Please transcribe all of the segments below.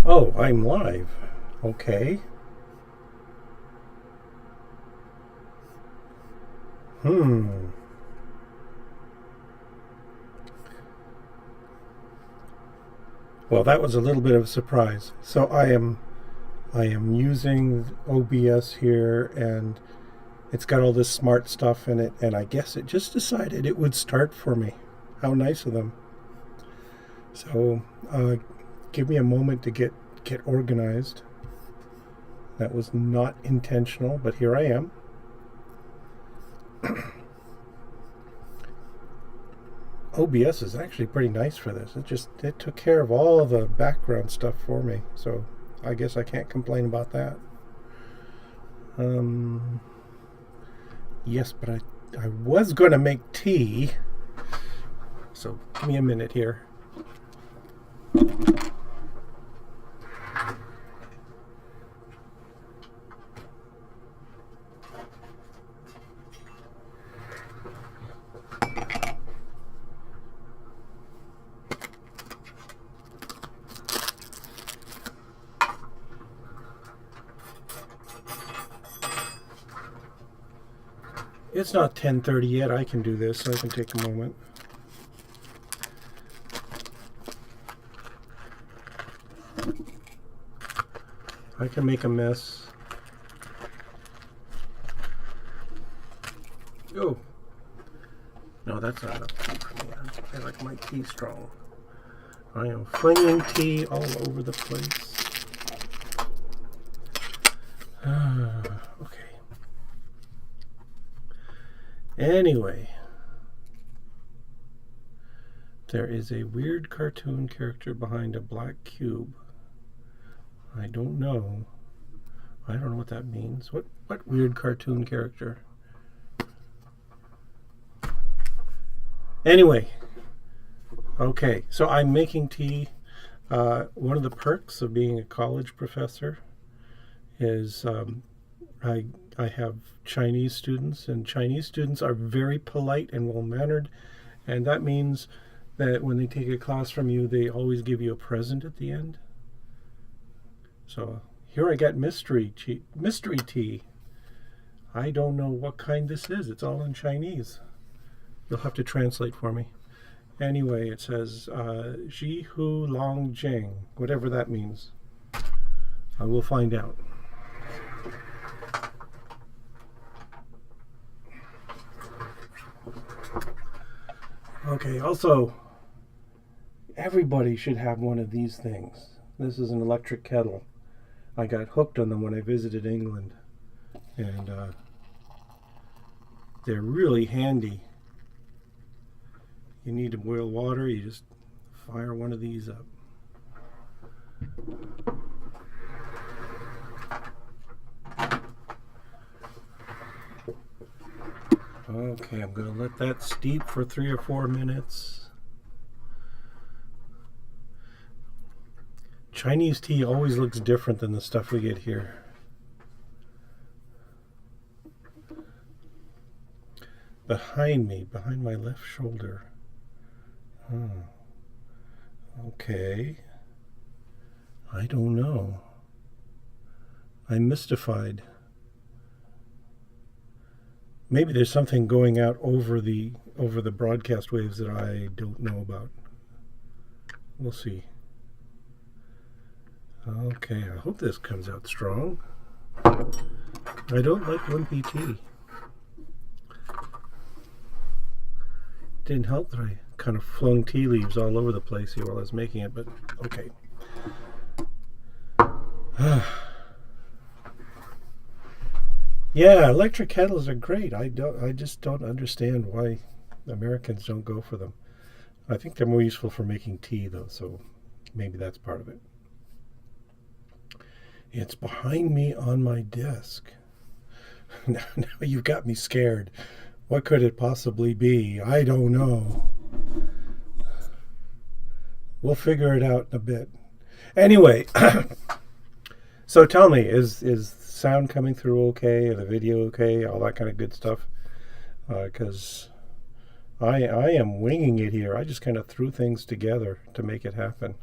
Oh, I'm live. Okay. Hmm. Well, that was a little bit of a surprise. So I am using OBS here, and it's got all this smart stuff in it, and I guess it just decided it would start for me. How nice of them. So, give me a moment to get organized. That was not intentional, but here I am. OBS is actually pretty nice for this. It took care of all the background stuff for me, so I guess I can't complain about that. Yes, but I was going to make tea, so give me a minute here. It's not 10:30 yet. I can do this, so I can take a moment. I can make a mess. Oh. No, that's not enough tea for me. I like my tea strong. I am flinging tea all over the place. Okay. Anyway, there is a weird cartoon character behind a black cube. I don't know. I don't know what that means. What weird cartoon character? Anyway, okay, so I'm making tea. One of the perks of being a college professor is I have Chinese students, and Chinese students are very polite and well-mannered, and that means that when they take a class from you, they always give you a present at the end. So here I got mystery tea. I don't know what kind this is. It's all in Chinese. You'll have to translate for me. Anyway, it says Ji Hu Long Jing, whatever that means. I will find out. Okay, also, everybody should have one of these things. This is an electric kettle. I got hooked on them when I visited England, and they're really handy. You need to boil water, you just fire one of these up. Okay, I'm going to let that steep for 3 or 4 minutes. Chinese tea always looks different than the stuff we get here. Behind me, behind my left shoulder. Okay. I don't know. I'm mystified. Maybe there's something going out over the broadcast waves that I don't know about. We'll see. Okay, I hope this comes out strong. I don't like lumpy tea. Didn't help that I kind of flung tea leaves all over the place here while I was making it, but okay. Yeah, electric kettles are great. I just don't understand why Americans don't go for them. I think they're more useful for making tea, though, so maybe that's part of it. It's behind me on my desk. Now you've got me scared. What could it possibly be? I don't know. We'll figure it out in a bit. Anyway, so tell me, is sound coming through okay? The video okay? All that kind of good stuff? Because I am winging it here. I just kind of threw things together to make it happen.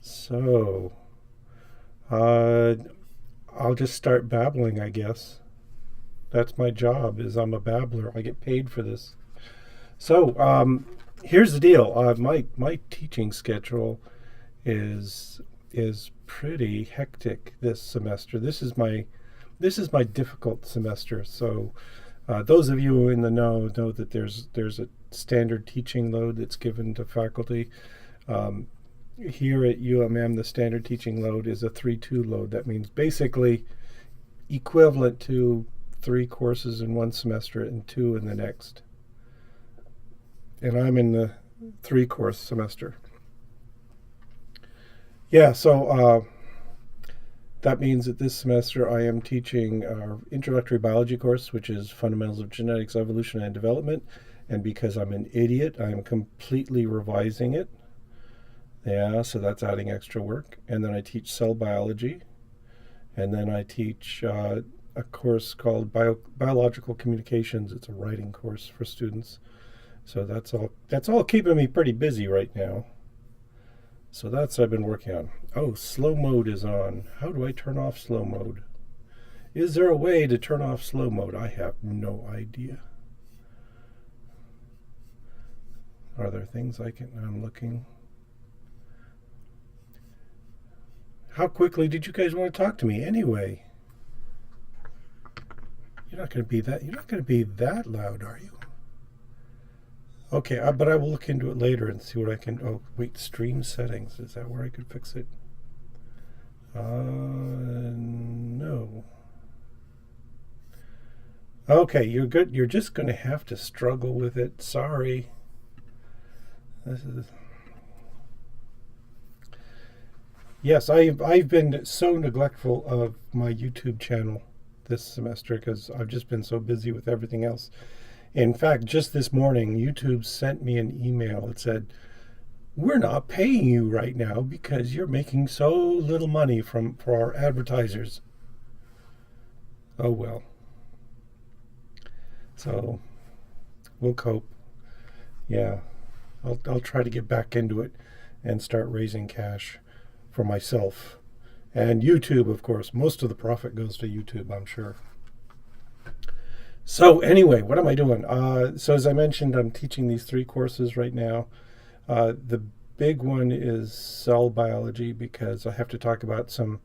So, uh, I'll just start babbling, I guess. That's my job. Is I'm a babbler. I get paid for this. So, here's the deal. My teaching schedule is pretty hectic this semester. This is my difficult semester. So, those of you in the know that there's a standard teaching load that's given to faculty. Um, Here at UMM, the standard teaching load is a 3-2 load. That means basically equivalent to 3 courses in one semester and 2 in the next. And I'm in the 3-course semester. Yeah, so that means that this semester I am teaching our introductory biology course, which is fundamentals of genetics, evolution, and development. And because I'm an idiot, I'm completely revising it. Yeah, so that's adding extra work. And then I teach cell biology. And then I teach a course called biological communications. It's a writing course for students. So that's all keeping me pretty busy right now. So that's what I've been working on. Oh, slow mode is on. How do I turn off slow mode? Is there a way to turn off slow mode? I have no idea. Are there things I'm looking. How quickly did you guys want to talk to me anyway? You're not going to be that loud, are you? Okay, but I will look into it later and see what I can. Oh, wait, stream settings. Is that where I could fix it? No. Okay, you're good. You're just going to have to struggle with it. Sorry. Yes, I've been so neglectful of my YouTube channel this semester because I've just been so busy with everything else. In fact, just this morning, YouTube sent me an email that said, "We're not paying you right now because you're making so little money for our advertisers." Oh well. So we'll cope. Yeah, I'll try to get back into it and start raising cash for myself. And YouTube, of course. Most of the profit goes to YouTube, I'm sure. So anyway, what am I doing? So as I mentioned, I'm teaching these 3 courses right now. The big one is cell biology because I have to talk about some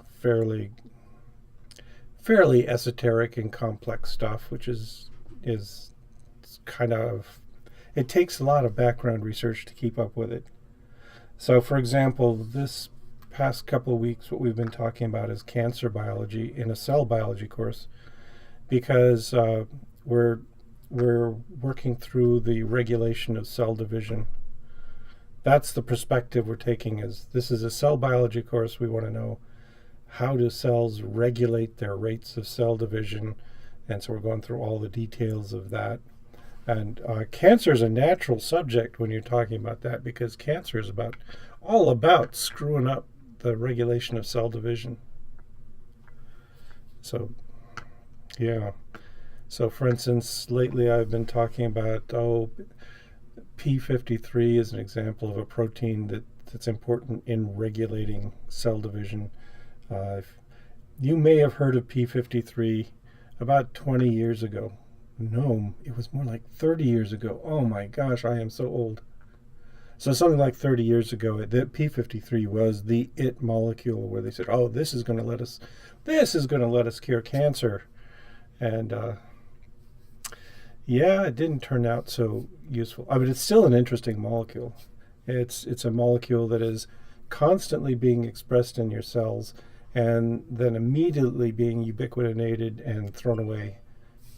fairly esoteric and complex stuff, which is kind of, it takes a lot of background research to keep up with it. So, for example, this past couple of weeks, what we've been talking about is cancer biology in a cell biology course, because we're working through the regulation of cell division. That's the perspective we're taking. Is this is a cell biology course. We want to know how do cells regulate their rates of cell division, and so we're going through all the details of that. And cancer is a natural subject when you're talking about that, because cancer is all about screwing up the regulation of cell division. So, yeah. So, for instance, lately I've been talking about, P53 is an example of a protein that's important in regulating cell division. You may have heard of P53 about 20 years ago. No, it was more like 30 years ago. Oh my gosh, I am so old. So something like 30 years ago, the P53 was the it molecule where they said, "Oh, this is going to let us cure cancer." And yeah, it didn't turn out so useful. I mean, it's still an interesting molecule. It's a molecule that is constantly being expressed in your cells and then immediately being ubiquitinated and thrown away,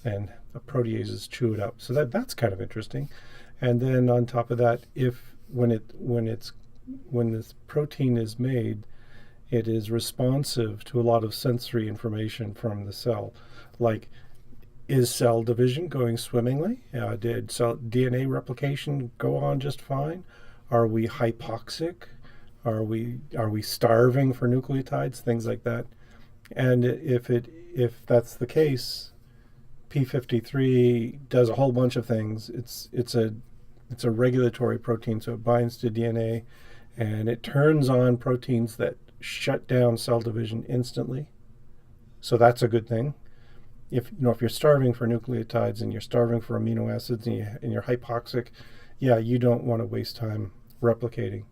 and the proteases chew it up. So that's kind of interesting. And then on top of that, when this protein is made, it is responsive to a lot of sensory information from the cell, like, is cell division going swimmingly? Did cell DNA replication go on just fine? Are we hypoxic? Are we starving for nucleotides? Things like that. And if that's the case, P53 does a whole bunch of things. It's a regulatory protein, so it binds to DNA, and it turns on proteins that shut down cell division instantly. So that's a good thing. If you're starving for nucleotides and you're starving for amino acids and you're hypoxic, yeah, you don't want to waste time replicating.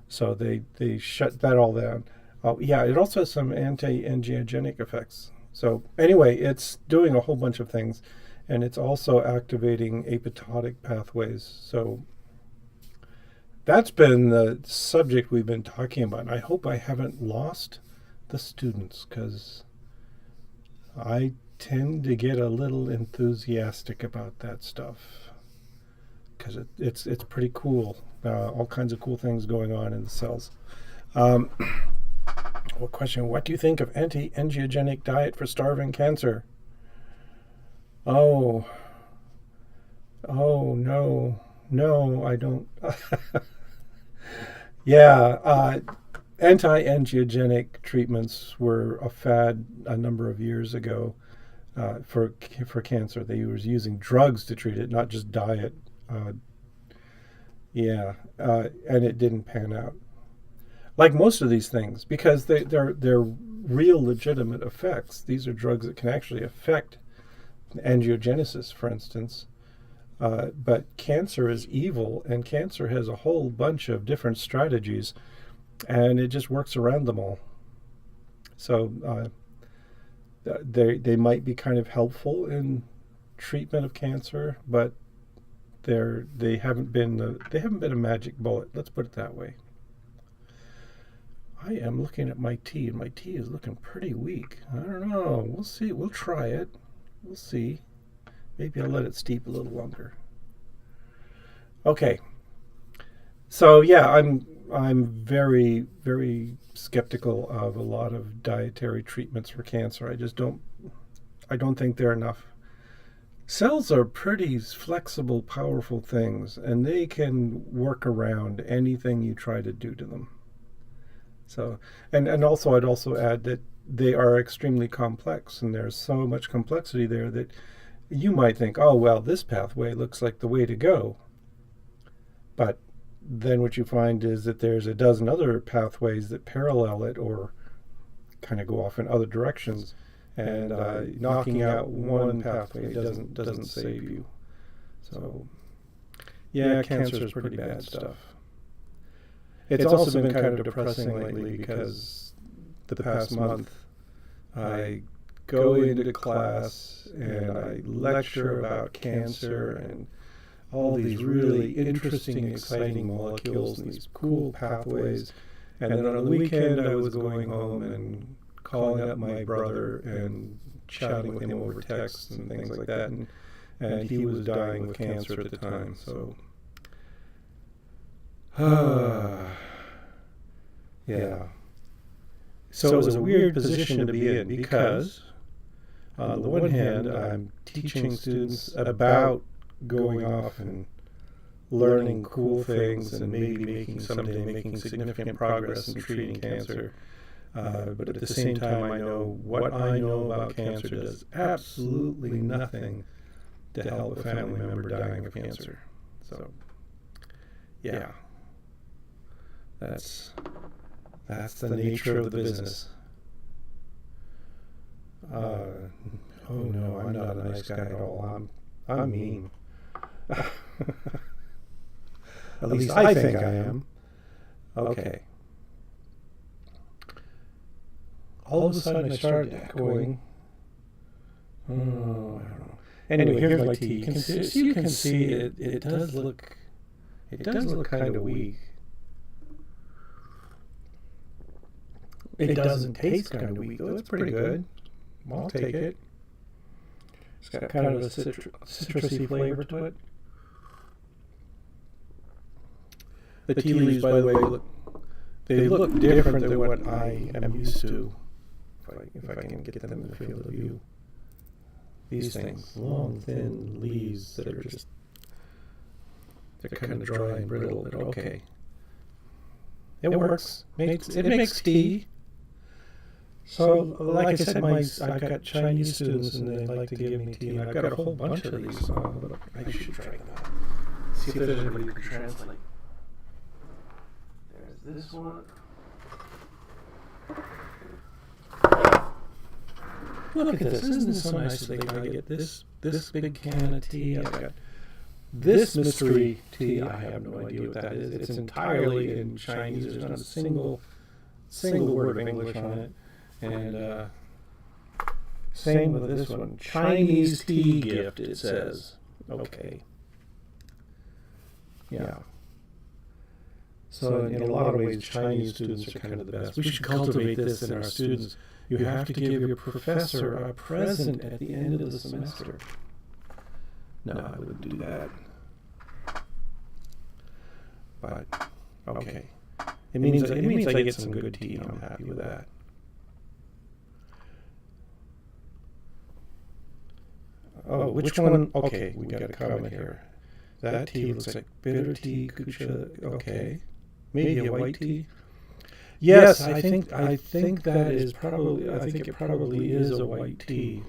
So they shut that all down. Yeah, it also has some anti-angiogenic effects. So anyway, it's doing a whole bunch of things, and it's also activating apoptotic pathways. So that's been the subject we've been talking about. And I hope I haven't lost the students, because I tend to get a little enthusiastic about that stuff, because it's pretty cool. All kinds of cool things going on in the cells. What question? What do you think of anti-angiogenic diet for starving cancer? Oh, no, I don't. Yeah, anti-angiogenic treatments were a fad a number of years ago for cancer. They were using drugs to treat it, not just diet. And it didn't pan out. Like most of these things, because they're real legitimate effects. These are drugs that can actually affect angiogenesis, for instance. But cancer is evil, and cancer has a whole bunch of different strategies, and it just works around them all. So they might be kind of helpful in treatment of cancer, but they haven't been a magic bullet. Let's put it that way. I am looking at my tea, and my tea is looking pretty weak. I don't know. We'll see. We'll try it. We'll see. Maybe I'll let it steep a little longer. Okay. So yeah, I'm very, very skeptical of a lot of dietary treatments for cancer. I don't think they're enough. Cells are pretty flexible, powerful things, and they can work around anything you try to do to them. So, and also I'd also add that they are extremely complex, and there's so much complexity there that you might think, oh, well, this pathway looks like the way to go. But then what you find is that there's a dozen other pathways that parallel it or kind of go off in other directions. And knocking out one pathway doesn't save you. So, yeah, cancer is pretty bad stuff. It's also been kind of depressing lately because the past month I go into class and I lecture about cancer and all these really interesting, exciting molecules and these cool pathways. And then on the weekend I was going home and calling up my brother and chatting with him over texts and things like that. And he was dying with cancer at the time. So, yeah. So it was a weird position to be in because, on the one hand, I'm teaching students about going off and learning cool things and maybe someday making significant progress in treating cancer. But at the same time, I know what I know about cancer does absolutely nothing to help a family member dying of cancer. So, yeah, that's the nature of the business. Oh no, I'm not a nice guy at all. I'm mean. At least I think I am. Okay. All of a sudden I started echoing. Oh, I don't know. Anyway, here's my tea. You can see it does look kind of weak. It doesn't taste kind of weak, though. It's pretty good. I'll take it. It's got kind of a citrusy flavor to it. The tea leaves, by the way, look different than what I am used to. If I can get them in the field of view. These things, long, thin leaves that are just, they're kind of dry and brittle, but okay. It works. It makes tea. So, like I said, I've got Chinese students, and they like to give me tea, and I've got a whole bunch of these. But I should try them out. See if there's anybody who can translate. There's this one. Look at this. Isn't this so nice that I get this big can of tea? I've got this mystery tea. I have no idea what that is. It's entirely in Chinese. There's not a single word of English on it. And same with this one. Chinese tea gift, it says. Okay. Yeah. So in a lot of ways, Chinese students are kind of the best. We should cultivate this in our students. You have to give your professor a present at the end of the semester. No, I wouldn't do that. But, okay. It means I get some good tea, and I'm happy with that. Oh, which one? Okay, we got a comment here. That tea looks like bitter tea, okay. Maybe a white tea. Yes, I think that is probably. I think it probably is a white tea,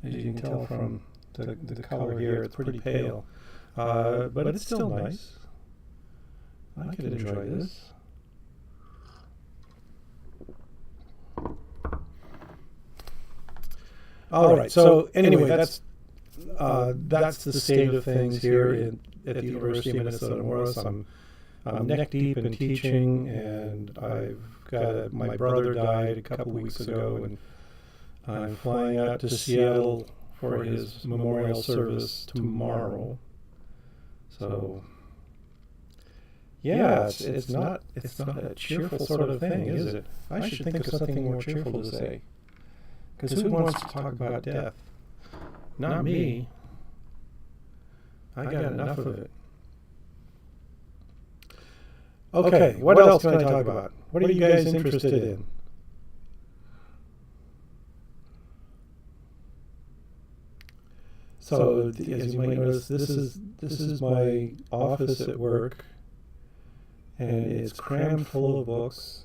as you can tell from the color here. It's pretty pale, but it's still nice. I could enjoy this. All right. So anyway, that's the state of things here at the University of Minnesota Morris. I'm neck deep in teaching, and I've got my brother died a couple weeks ago, and I'm flying out to Seattle for his memorial service tomorrow. So, yeah, it's not a cheerful sort of thing, is it? I should think of something more cheerful to say. Because who wants to talk about death? Not me. I got enough of it. Okay, what else can I talk about? What are you guys interested in? So, as you might notice, this is my office at work, and it's crammed full of books.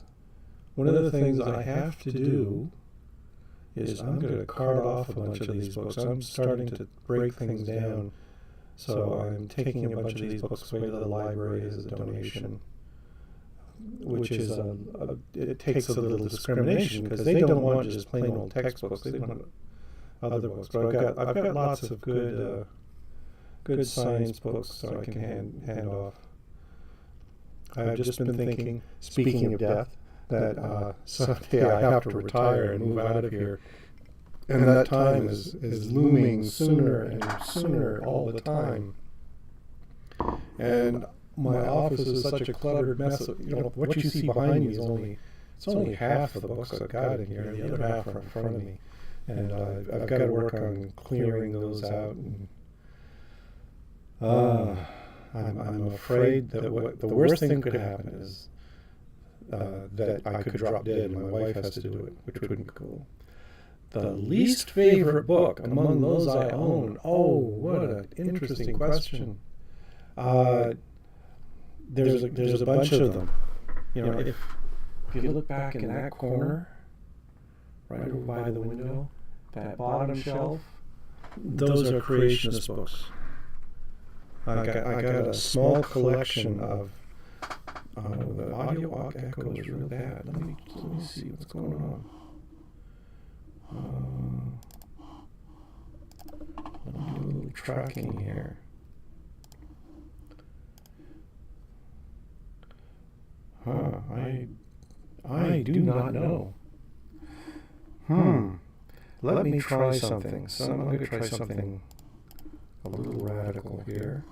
One of the things I have to do is I'm going to cart off a bunch of these books. I'm starting to break things down, so I'm taking a bunch of these books away to the library as a donation, which is it takes a little discrimination because they don't want just plain old textbooks. They want other books. But I've got lots of good science books so I can hand off. I've just been thinking, speaking of death, that someday I have to retire and move out of here, and that time is looming sooner and sooner all the time. And my office is such a cluttered mess. What you see behind me is only half of the books I've got in here. The other half are in front of me, and I've got to work on clearing those out. And I'm afraid that the worst thing that could happen is that I could drop dead and my wife has to do it, which wouldn't be cool. The least favorite book among those I own. Oh, what an interesting question. There's a bunch of them. If you look back in that corner, right over by the window, that bottom shelf, those are creationist books. I got a small collection of. The audio echo is real bad. Let me see what's going on. Let me do a little tracking here. I do not know. Let me try something. I'm going to try something a little radical here.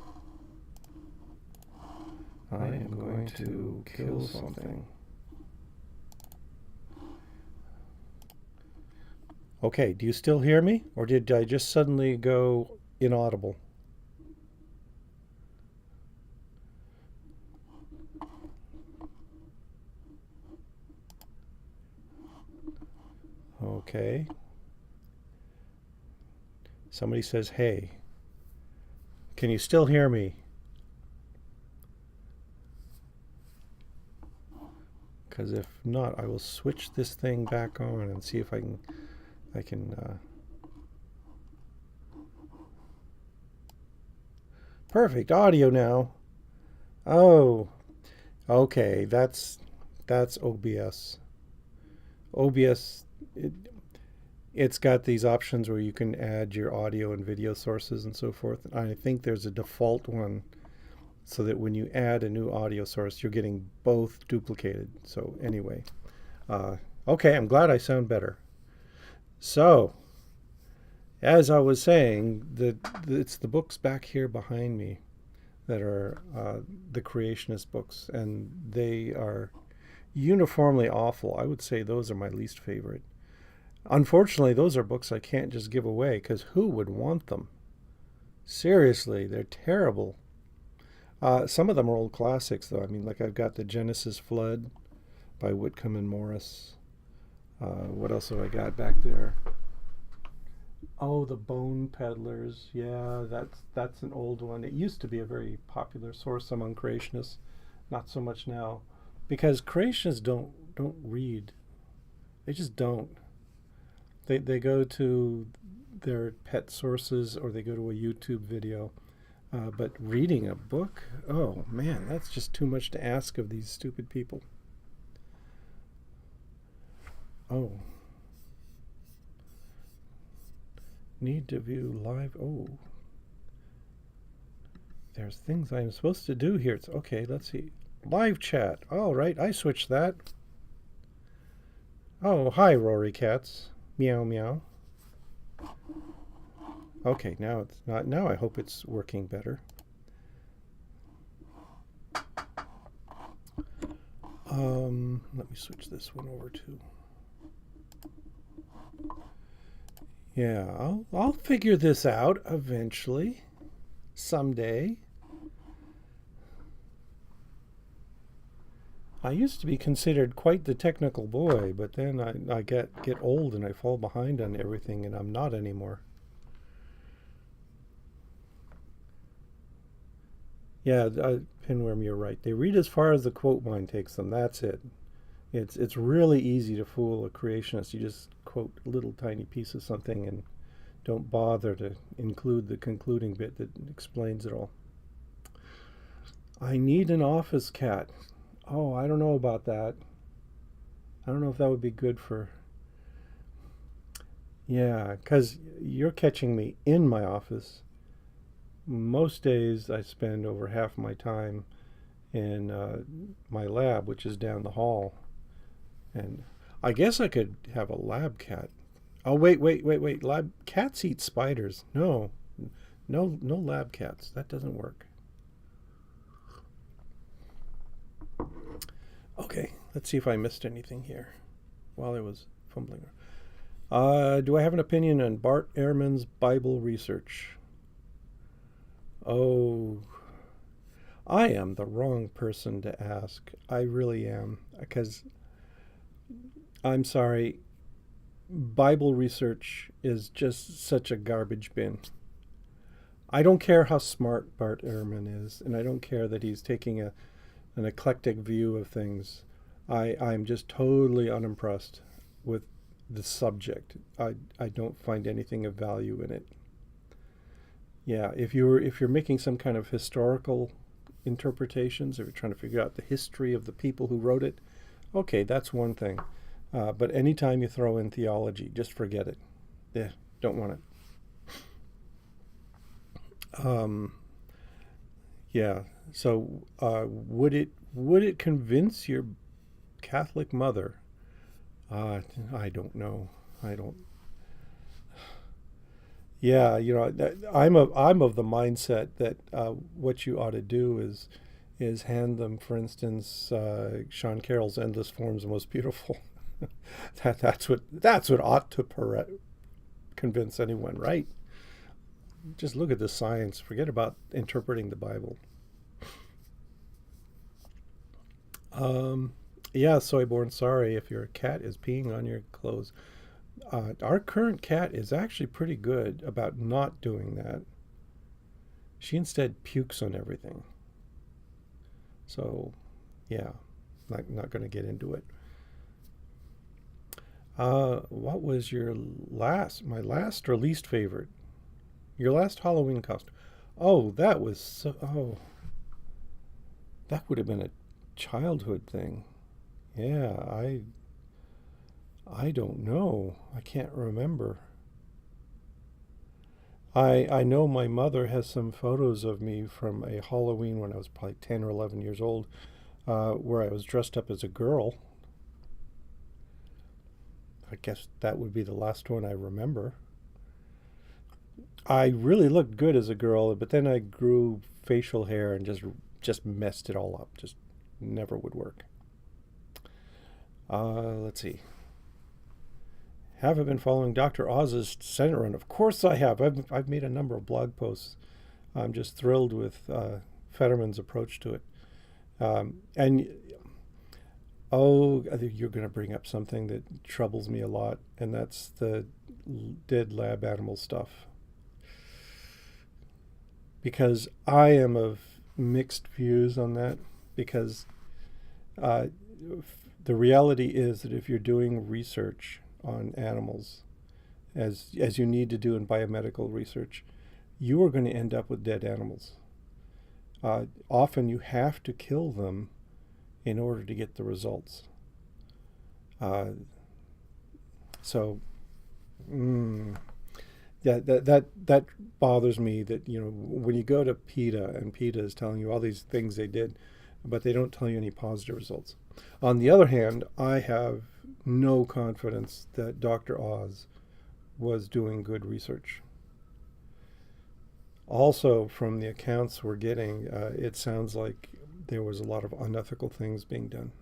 I am going to kill something. Okay, do you still hear me? Or did I just suddenly go inaudible? Okay. Somebody says, hey. Can you still hear me? because if not, I will switch this thing back on and see if I can. Perfect audio now. Oh, okay. That's OBS. OBS. It's got these options where you can add your audio and video sources and so forth. I think there's a default one so that when you add a new audio source, you're getting both duplicated. So anyway, okay, I'm glad I sound better. So, as I was saying, it's the books back here behind me that are the creationist books, and they are uniformly awful. I would say those are my least favorite. Unfortunately, those are books I can't just give away because who would want them? Seriously, they're terrible. Some of them are old classics, though. I mean, like I've got The Genesis Flood by Whitcomb and Morris. What else have I got back there? Oh, The Bone Peddlers. Yeah, that's an old one. It used to be a very popular source among creationists. Not so much now, because creationists don't read. They just don't. They go to their pet sources or they go to a YouTube video. But reading a book, oh man, that's just too much to ask of these stupid people. Oh. Need to view live. Oh. There's things I'm supposed to do here. It's okay, let's see. Live chat. All right, I switched that. Oh, hi, Rory Cats. Meow, meow. Okay, now it's not. Now I hope it's working better. Let me switch this one over to. Yeah, I'll figure this out eventually, someday. I used to be considered quite the technical boy, but then I get old and I fall behind on everything, and I'm not anymore. Yeah, Pinworm, you're right. They read as far as the quote line takes them. That's it. It's really easy to fool a creationist. You just quote a little tiny piece of something and don't bother to include the concluding bit that explains it all. I need an office cat. Oh, I don't know about that. I don't know if that would be good for... Yeah, because you're catching me in my office. Most days I spend over half my time in my lab, which is down the hall. And I guess I could have a lab cat. Oh, wait. Lab cats eat spiders. No lab cats. That doesn't work. Okay, let's see if I missed anything here while I was fumbling. Do I have an opinion on Bart Ehrman's Bible research? Oh, I am the wrong person to ask. I really am. Because, I'm sorry, Bible research is just such a garbage bin. I don't care how smart Bart Ehrman is, and I don't care that he's taking an eclectic view of things. I'm just totally unimpressed with the subject. I don't find anything of value in it. Yeah, if you're making some kind of historical interpretations, if you're trying to figure out the history of the people who wrote it, okay, that's one thing. But anytime you throw in theology, just forget it. Yeah, don't want it. Yeah. So would it convince your Catholic mother? I don't know. I don't. Yeah, I'm of the mindset that what you ought to do is hand them, for instance, Sean Carroll's "Endless Forms the Most Beautiful." that's what ought to convince anyone, right? Just look at the science. Forget about interpreting the Bible. Yeah, Soyborn, sorry if your cat is peeing on your clothes. Our current cat is actually pretty good about not doing that. She instead pukes on everything. So, yeah. Not going to get into it. What was my last or least favorite? Your last Halloween costume. Oh, that would have been a childhood thing. Yeah, I don't know. I can't remember. I know my mother has some photos of me from a Halloween when I was probably 10 or 11 years old, where I was dressed up as a girl. I guess that would be the last one I remember. I really looked good as a girl, but then I grew facial hair and just messed it all up. Just never would work. Let's see. Have I been following Dr. Oz's Senate run? Of course I have. I've made a number of blog posts. I'm just thrilled with Fetterman's approach to it. And I think you're going to bring up something that troubles me a lot, and that's the dead lab animal stuff. Because I am of mixed views on that, because the reality is that if you're doing research on animals, as you need to do in biomedical research, you are going to end up with dead animals. Often you have to kill them in order to get the results. So, yeah, that bothers me. That when you go to PETA and PETA is telling you all these things they did, but they don't tell you any positive results. On the other hand, I have no confidence that Dr. Oz was doing good research. Also, from the accounts we're getting, it sounds like there was a lot of unethical things being done.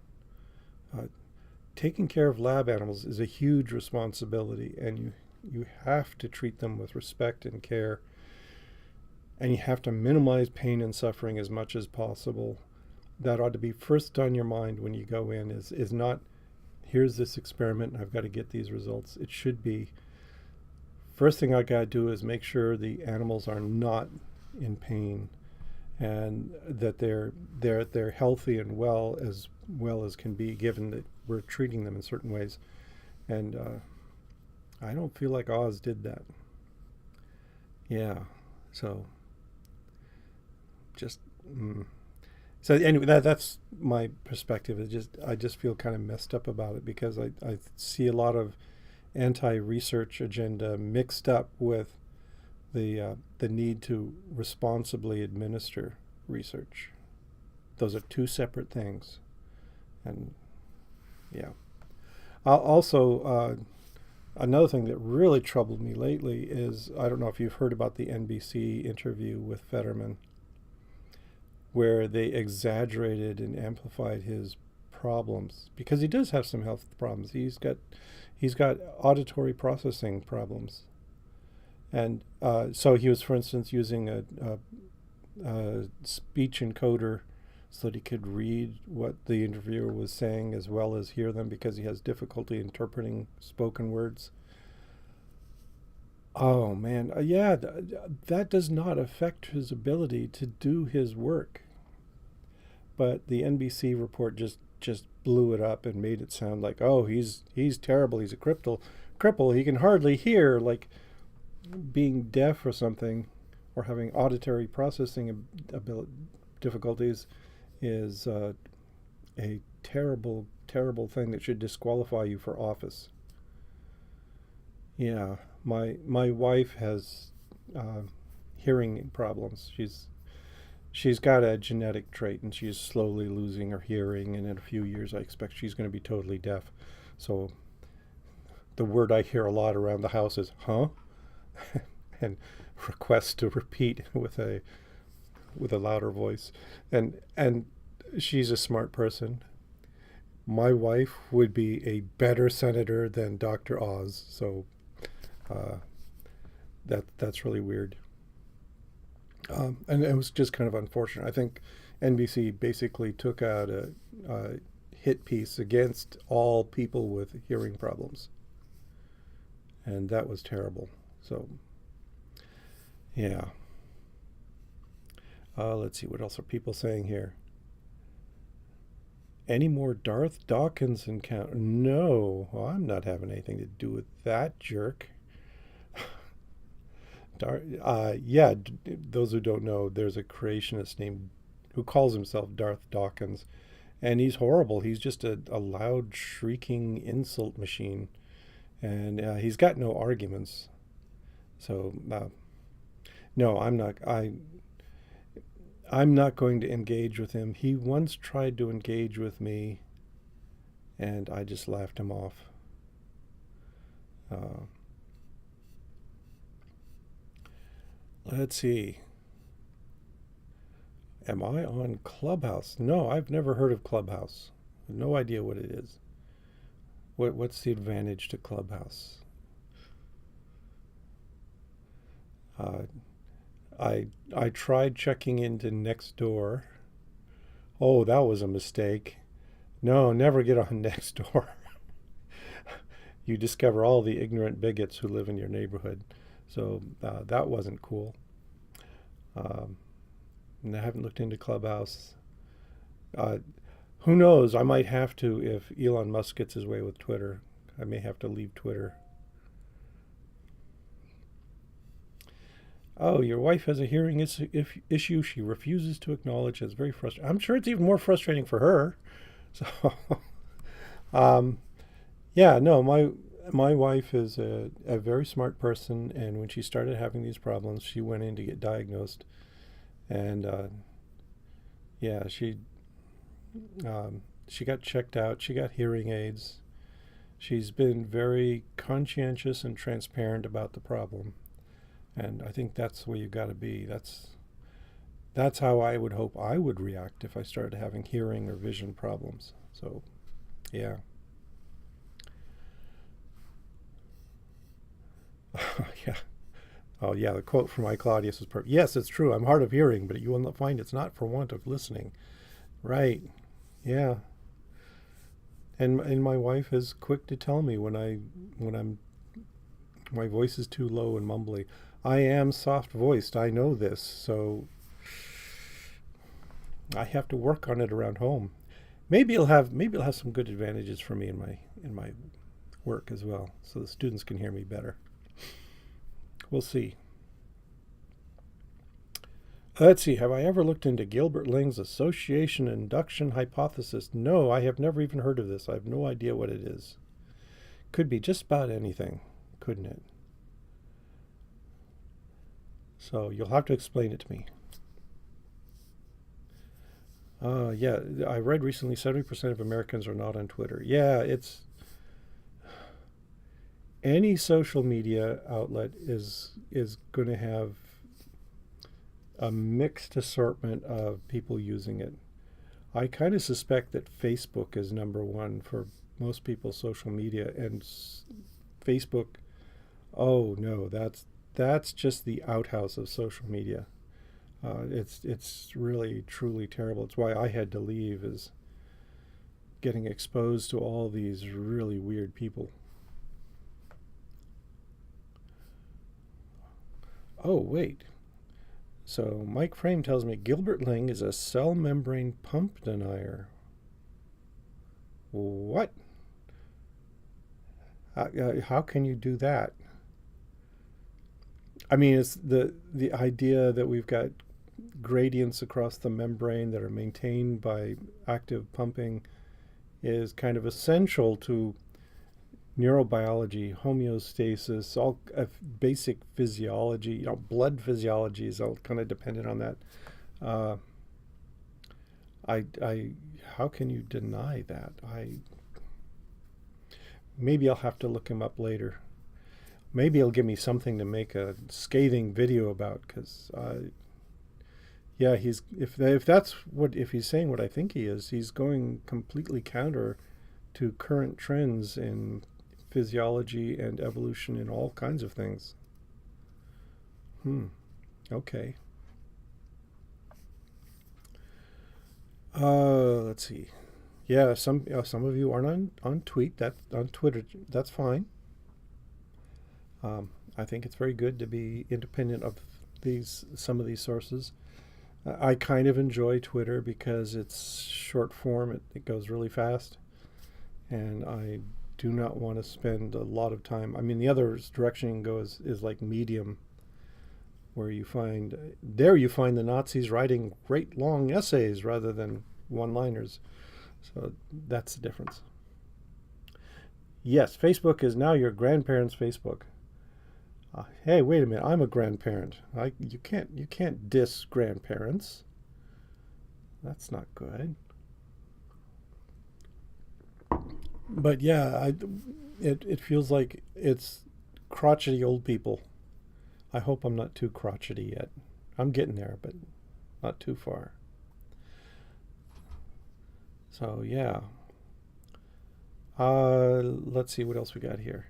Taking care of lab animals is a huge responsibility, and you have to treat them with respect and care, and you have to minimize pain and suffering as much as possible. That ought to be first on your mind when you go in, is not, here's this experiment and I've got to get these results. It should be, first thing I got to do is make sure the animals are not in pain, and that they're healthy and well as can be, given that we're treating them in certain ways. And I don't feel like Oz did that. Yeah, so just so anyway, that's my perspective. I just feel kind of messed up about it, because I see a lot of anti-research agenda mixed up with the need to responsibly administer research. Those are two separate things. And yeah. Also, another thing that really troubled me lately is, I don't know if you've heard about the NBC interview with Fetterman, where they exaggerated and amplified his problems, because he does have some health problems. He's got auditory processing problems. And so he was, for instance, using a speech encoder so that he could read what the interviewer was saying as well as hear them, because he has difficulty interpreting spoken words. Oh, man. Yeah, that does not affect his ability to do his work. But the NBC report just blew it up and made it sound like, oh, he's terrible. He's a cripple. He can hardly hear, like being deaf or something, or having auditory processing difficulties is a terrible, terrible thing that should disqualify you for office. Yeah, my wife has hearing problems. She's got a genetic trait, and she's slowly losing her hearing, and in a few years I expect she's going to be totally deaf. So the word I hear a lot around the house is "huh," and requests to repeat with a louder voice. And she's a smart person. My wife would be a better senator than Dr. Oz, so that's really weird. And it was just kind of unfortunate. I think NBC basically took out a hit piece against all people with hearing problems, and that was terrible. So, yeah. Let's see, what else are people saying here? Any more Darth Dawkins encounter? No, well, I'm not having anything to do with that jerk. Yeah, those who don't know, there's a creationist named who calls himself Darth Dawkins, and he's horrible. He's just a loud, shrieking insult machine, and he's got no arguments. So no, I'm not going to engage with him. He once tried to engage with me, and I just laughed him off. Uh, let's see. Am I on Clubhouse? No, I've never heard of Clubhouse. No idea what it is. What's the advantage to Clubhouse? Uh, I tried checking into Nextdoor. Oh, that was a mistake. No, never get on Nextdoor. You discover all the ignorant bigots who live in your neighborhood. So that wasn't cool. Um, and I haven't looked into Clubhouse. Uh, who knows? I might have to if Elon Musk gets his way with Twitter. I may have to leave Twitter. Oh, your wife has a hearing issue she refuses to acknowledge. It's very frustrating. I'm sure it's even more frustrating for her. So, um, yeah, no, my wife is a very smart person, and when she started having these problems, she went in to get diagnosed, and yeah, she got checked out. She got hearing aids. She's been very conscientious and transparent about the problem, and I think that's where you got to be. That's how I would hope I would react if I started having hearing or vision problems. So, yeah. Yeah. Oh, yeah. The quote from I Claudius is perfect. Yes, it's true. I'm hard of hearing, but you will not find it's not for want of listening. Right. Yeah. And my wife is quick to tell me when my voice is too low and mumbly. I am soft voiced. I know this, so I have to work on it around home. Maybe it'll have some good advantages for me in my work as well, so the students can hear me better. We'll see. Let's see. Have I ever looked into Gilbert Ling's association induction hypothesis? No, I have never even heard of this. I have no idea what it is. Could be just about anything, couldn't it? So you'll have to explain it to me. Yeah, I read recently 70% of Americans are not on Twitter. Yeah, it's any social media outlet is going to have a mixed assortment of people using it. I kind of suspect that Facebook is number one for most people's social media, and Facebook. Oh no, that's just the outhouse of social media. It's really truly terrible. It's why I had to leave, is getting exposed to all these really weird people. Oh wait, so Mike Frame tells me Gilbert Ling is a cell membrane pump denier. What? How can you do that? I mean, it's the idea that we've got gradients across the membrane that are maintained by active pumping is kind of essential to neurobiology, homeostasis, all basic physiology. Blood physiology is all kind of dependent on that. Uh, I, how can you deny that? Maybe I'll have to look him up later. Maybe he'll give me something to make a scathing video about, because yeah, if he's saying what I think he is, he's going completely counter to current trends in physiology and evolution in all kinds of things. Okay. Let's see. Yeah, some of you aren't on Twitter. That's fine. I think it's very good to be independent of some of these sources. I kind of enjoy Twitter because it's short form, it goes really fast, and I do not want to spend a lot of time. I mean, the other direction you can go is like Medium, where you find the Nazis writing great long essays rather than one-liners. So that's the difference. Yes, Facebook is now your grandparents' Facebook. Hey, wait a minute! I'm a grandparent. You can't diss grandparents. That's not good. But yeah, it feels like it's crotchety old people. I hope I'm not too crotchety yet. I'm getting there, but not too far. So yeah. Let's see what else we got here.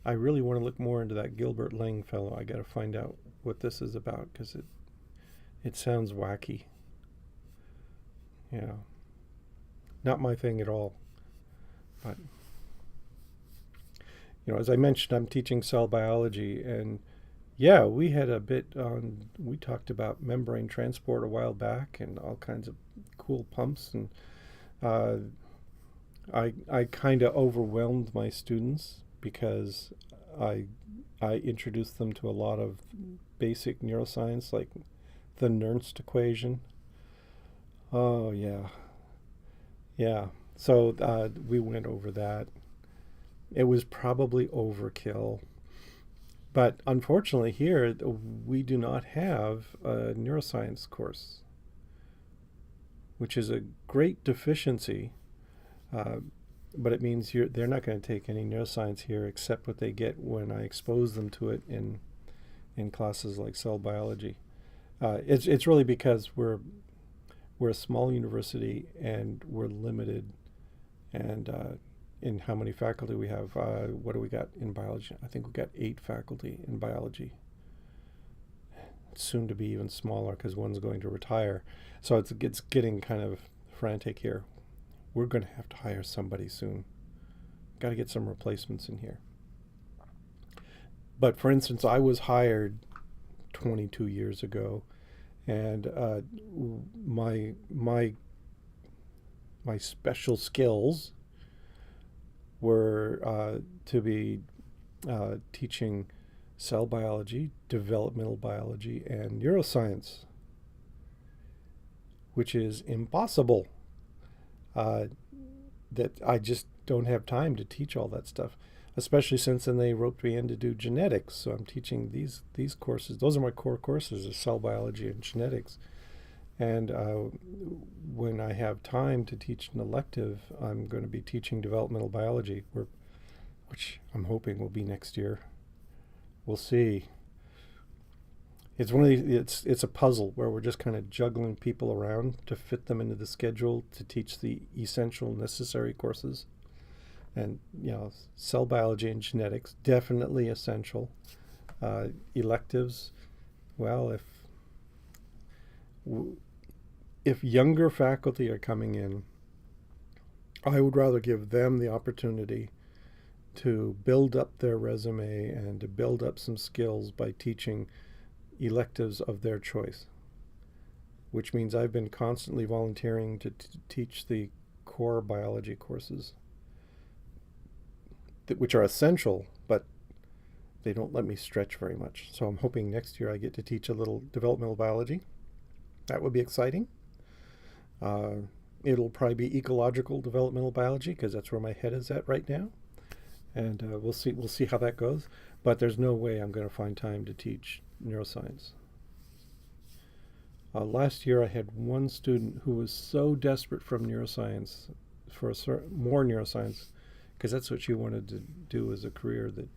I really want to look more into that Gilbert Lang fellow. I got to find out what this is about because it sounds wacky. Yeah, not my thing at all. But as I mentioned, I'm teaching cell biology, and yeah, we had a bit on. We talked about membrane transport a while back, and all kinds of cool pumps, and uh, I kind of overwhelmed my students because I I introduced them to a lot of basic neuroscience, like the Nernst equation. Oh yeah, yeah. So we went over that. It was probably overkill, but unfortunately here we do not have a neuroscience course, which is a great deficiency. Uh, but it means they're not going to take any neuroscience here except what they get when I expose them to it in classes like cell biology. It's really because we're a small university and we're limited, and in how many faculty we have. What do we got in biology? I think we got 8 faculty in biology. It's soon to be even smaller because one's going to retire. So it's getting kind of frantic here. We're going to have to hire somebody soon. Got to get some replacements in here. But for instance, I was hired 22 years ago, and my special skills were to be teaching cell biology, developmental biology, and neuroscience, which is impossible. That I just don't have time to teach all that stuff, especially since then they roped me in to do genetics. So I'm teaching these courses. Those are my core courses: is cell biology and genetics. And when I have time to teach an elective, I'm going to be teaching developmental biology, which I'm hoping will be next year. We'll see. It's one of these. It's a puzzle where we're just kind of juggling people around to fit them into the schedule to teach the essential, necessary courses. And cell biology and genetics definitely essential. Electives, well, if younger faculty are coming in, I would rather give them the opportunity to build up their resume and to build up some skills by teaching electives of their choice, which means I've been constantly volunteering to teach the core biology courses, which are essential, but they don't let me stretch very much. So I'm hoping next year I get to teach a little developmental biology. That would be exciting. It'll probably be ecological developmental biology because that's where my head is at right now, and we'll see how that goes. But there's no way I'm going to find time to teach neuroscience. Last year I had one student who was so desperate from neuroscience for more neuroscience, because that's what she wanted to do as a career, that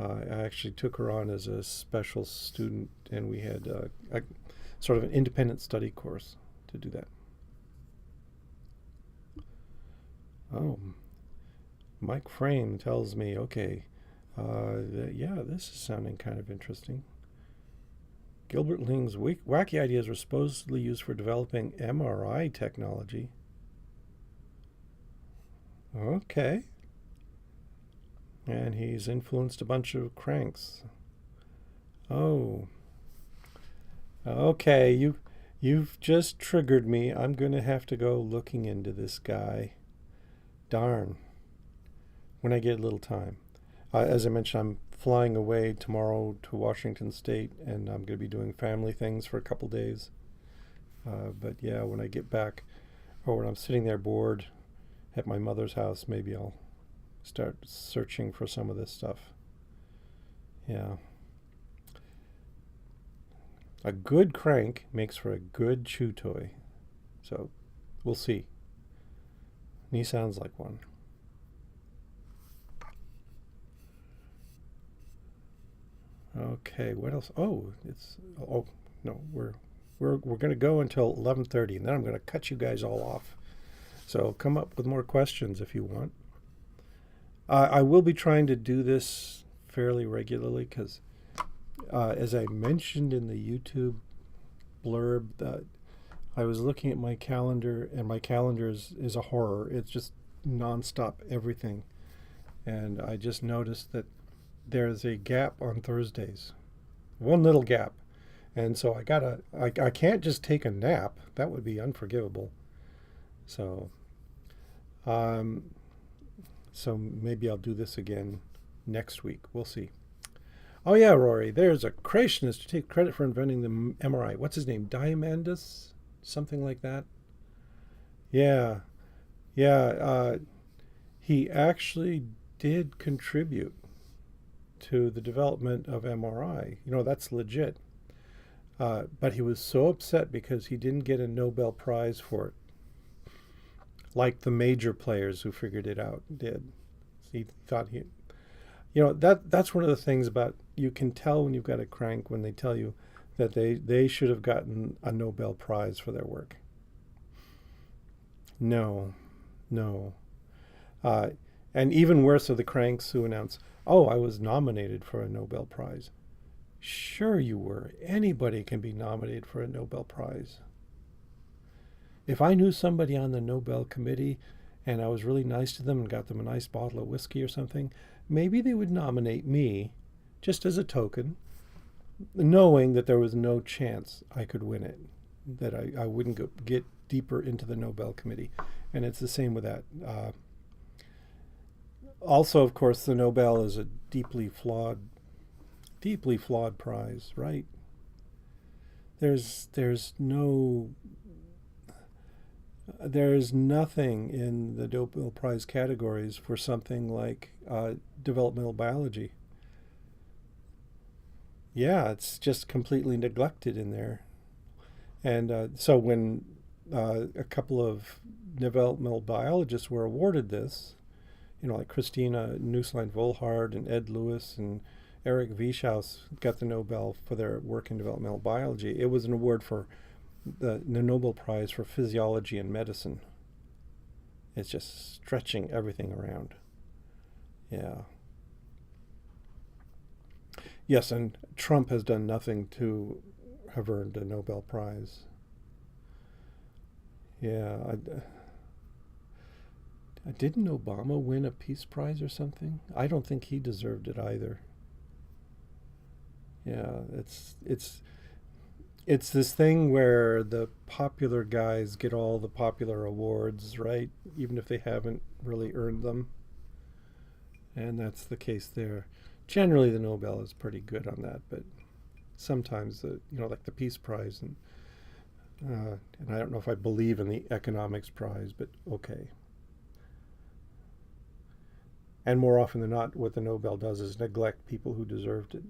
I actually took her on as a special student, and we had a sort of an independent study course to do that. Oh, Mike Frame tells me, okay, this is sounding kind of interesting. Gilbert Ling's wacky ideas were supposedly used for developing MRI technology. Okay. And he's influenced a bunch of cranks. Oh. Okay, you've just triggered me. I'm going to have to go looking into this guy. Darn. When I get a little time. As I mentioned, I'm flying away tomorrow to Washington State, and I'm going to be doing family things for a couple days. But yeah, when I get back, or when I'm sitting there bored at my mother's house, maybe I'll start searching for some of this stuff. Yeah. A good crank makes for a good chew toy. So we'll see. And he sounds like one. Okay, what else? Oh, it's oh no, we're going to go until 11:30, and then I'm going to cut you guys all off. So come up with more questions if you want. I will be trying to do this fairly regularly because, as I mentioned in the YouTube blurb, that I was looking at my calendar, and my calendar is a horror. It's just nonstop everything, and I just noticed that there's a gap on Thursdays, one little gap, and so I can't just take a nap. That would be unforgivable. So, um, so maybe I'll do this again next week. We'll see. Oh yeah, Rory, there's a creationist to take credit for inventing the MRI. What's his name? Diamandus, something like that. Yeah, yeah. He actually did contribute to the development of MRI. That's legit. But he was so upset because he didn't get a Nobel Prize for it, like the major players who figured it out did. He thought that's one of the things about, you can tell when you've got a crank when they tell you that they should have gotten a Nobel Prize for their work. No, no. Uh, and even worse are the cranks who announce, "Oh, I was nominated for a Nobel Prize." Sure, you were. Anybody can be nominated for a Nobel Prize. If I knew somebody on the Nobel Committee and I was really nice to them and got them a nice bottle of whiskey or something, maybe they would nominate me just as a token, knowing that there was no chance I could win it, that I wouldn't get deeper into the Nobel Committee. And it's the same with that. Also, of course, the Nobel is a deeply flawed prize, right? There's no there's nothing in the Nobel Prize categories for something like developmental biology. Yeah, it's just completely neglected in there. And so when a couple of developmental biologists were awarded this, like Christina Nusslein-Volhard and Ed Lewis and Eric Wieschaus got the Nobel for their work in developmental biology. It was an award for the Nobel Prize for Physiology and Medicine. It's just stretching everything around. Yeah. Yes, and Trump has done nothing to have earned a Nobel Prize. Yeah. Didn't Obama win a Peace Prize or something? I don't think he deserved it either. Yeah, it's this thing where the popular guys get all the popular awards, right? Even if they haven't really earned them. And that's the case there. Generally, the Nobel is pretty good on that, but sometimes, like the Peace Prize, and I don't know if I believe in the Economics Prize, but okay. And more often than not, what the Nobel does is neglect people who deserved it.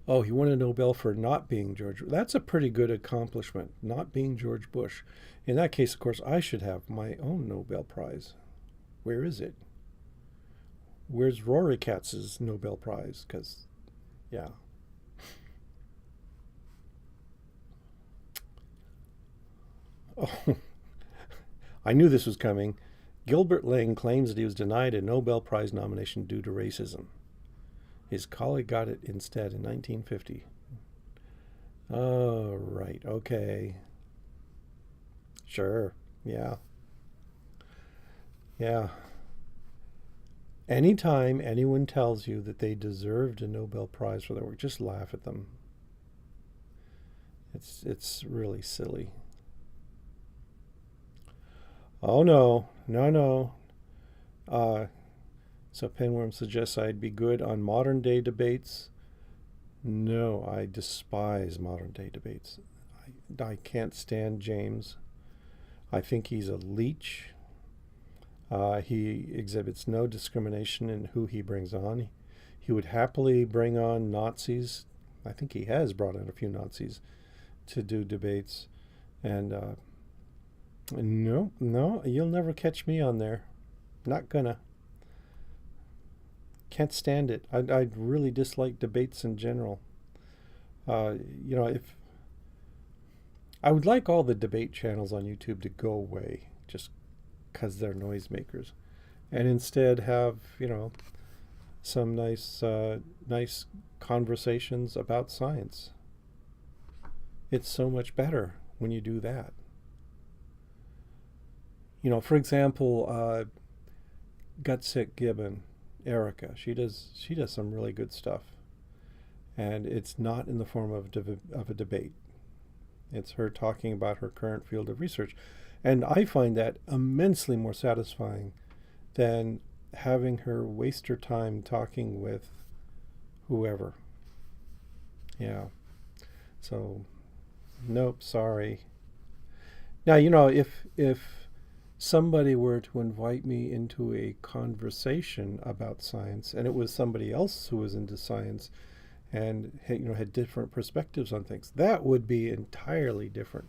Oh, he won a Nobel for not being George. That's a pretty good accomplishment, not being George Bush. In that case, of course, I should have my own Nobel Prize. Where is it? Where's Rory Katz's Nobel Prize? Because, yeah. Oh, I knew this was coming. Gilbert Lang claims that he was denied a Nobel Prize nomination due to racism. His colleague got it instead in 1950. Oh, right. Okay. Sure. Yeah. Yeah. Anytime anyone tells you that they deserved a Nobel Prize for their work, just laugh at them. It's really silly. Oh no, no, no. Uh, so Penworm suggests I'd be good on modern day debates. No, I despise modern day debates. I can't stand James. I think he's a leech. He exhibits no discrimination in who he brings on. He would happily bring on Nazis. I think he has brought in a few Nazis to do debates. And no, no, you'll never catch me on there. Not gonna. Can't stand it. I really dislike debates in general. If I would like all the debate channels on YouTube to go away, just because they're noisemakers, and instead have some nice conversations about science. It's so much better when you do that. For example, Gutsick Gibbon, Erica. She does some really good stuff, and it's not in the form of a debate. It's her talking about her current field of research, and I find that immensely more satisfying than having her waste her time talking with whoever. Yeah. So, nope. Sorry. Now if somebody were to invite me into a conversation about science, and it was somebody else who was into science and had different perspectives on things, that would be entirely different.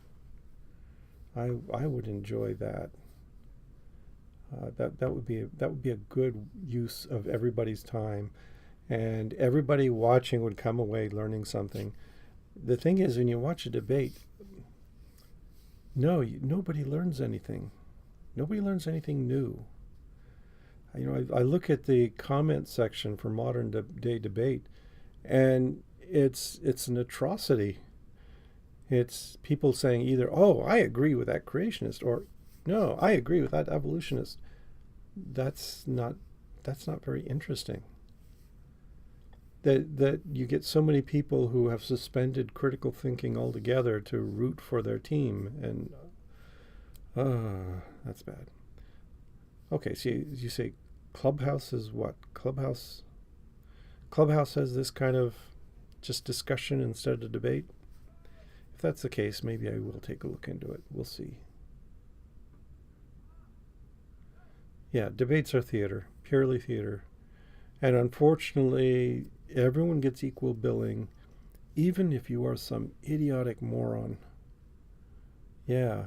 I would enjoy that. That would be a good use of everybody's time, and everybody watching would come away learning something. The thing is, when you watch a debate, nobody learns anything. Nobody learns anything new. I look at the comment section for modern day debate, and it's an atrocity. It's people saying either, "Oh, I agree with that creationist," or "No, I agree with that evolutionist." That's not very interesting. That you get so many people who have suspended critical thinking altogether to root for their team, and that's bad. Okay, so you say Clubhouse is what? Clubhouse has this kind of just discussion instead of debate. If that's the case, maybe I will take a look into it. We'll see. Yeah, debates are theater, purely theater. And unfortunately, everyone gets equal billing, even if you are some idiotic moron. Yeah.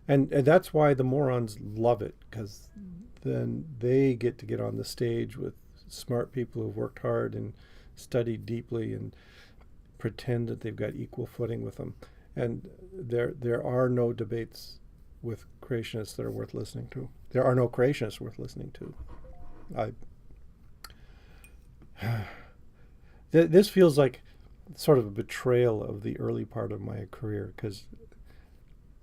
And that's why the morons love it, because then they get on the stage with smart people who've worked hard and studied deeply and pretend that they've got equal footing with them. And there are no debates with creationists that are worth listening to. There are no creationists worth listening to. This feels like sort of a betrayal of the early part of my career, because